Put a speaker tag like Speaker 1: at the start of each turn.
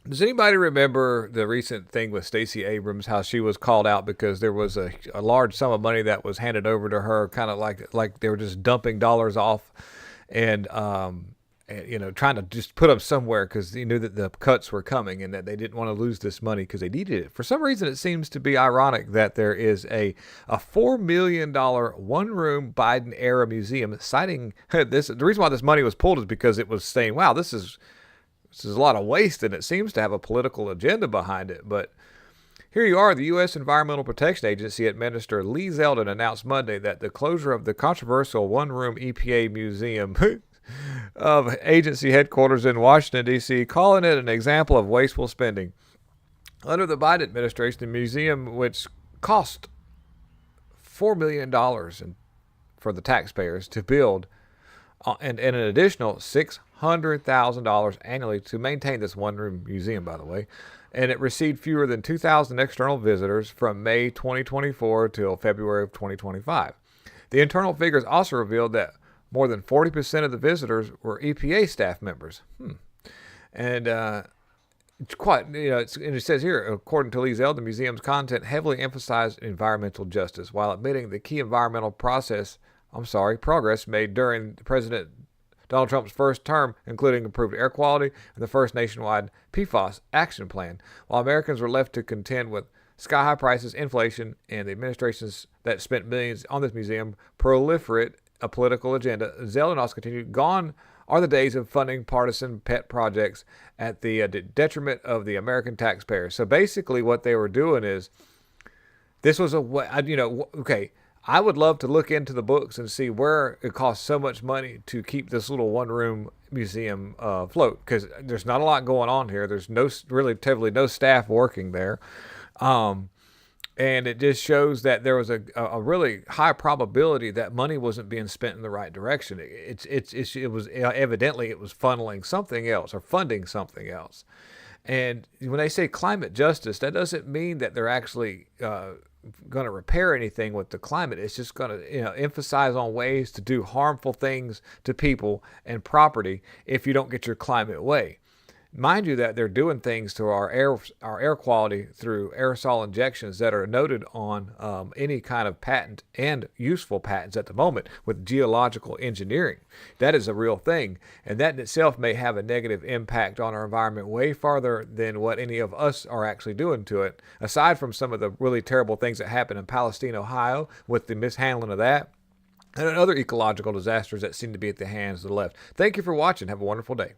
Speaker 1: Does anybody remember the recent thing with Stacey Abrams? How she was called out because there was a large sum of money that was handed over to her, kind of like they were just dumping dollars off, and trying to just put them somewhere because they knew that the cuts were coming and that they didn't want to lose this money because they needed it. For some reason, it seems to be ironic that there is a $4 million one room Biden era museum citing this. The reason why this money was pulled is because it was saying, "Wow, this is a lot of waste," and it seems to have a political agenda behind it. But here you are, the U.S. Environmental Protection Agency Administrator Lee Zeldin announced Monday that the closure of the controversial one-room EPA museum of agency headquarters in Washington, D.C., calling it an example of wasteful spending. Under the Biden administration, the museum, which cost $4 million for the taxpayers to build, and an additional $600,000 annually to maintain this one-room museum, by the way. And it received fewer than 2,000 external visitors from May 2024 till February of 2025. The internal figures also revealed that more than 40% of the visitors were EPA staff members. And it's quite, and it says here, according to Lee Zeldin, the museum's content heavily emphasized environmental justice while admitting the key environmental progress made during President Donald Trump's first term, including improved air quality and the first nationwide PFAS action plan, while Americans were left to contend with sky-high prices, inflation, and the administrations that spent millions on this museum proliferate a political agenda. Zeldin also continued, "Gone are the days of funding partisan pet projects at the detriment of the American taxpayers." So basically what they were doing is, this was a way, okay, I would love to look into the books and see where it costs so much money to keep this little one-room museum afloat, because there's not a lot going on here. There's relatively no staff working there, and it just shows that there was a really high probability that money wasn't being spent in the right direction. It was evidently it was funneling something else or funding something else. And when they say climate justice, that doesn't mean that they're actually going to repair anything with the climate. It's just going to emphasize on ways to do harmful things to people and property if you don't get your climate way. Mind you that they're doing things to our air quality through aerosol injections that are noted on any kind of patent and useful patents at the moment with geological engineering. That is a real thing, and that in itself may have a negative impact on our environment way farther than what any of us are actually doing to it, aside from some of the really terrible things that happen in Palestine, Ohio, with the mishandling of that, and other ecological disasters that seem to be at the hands of the left. Thank you for watching. Have a wonderful day.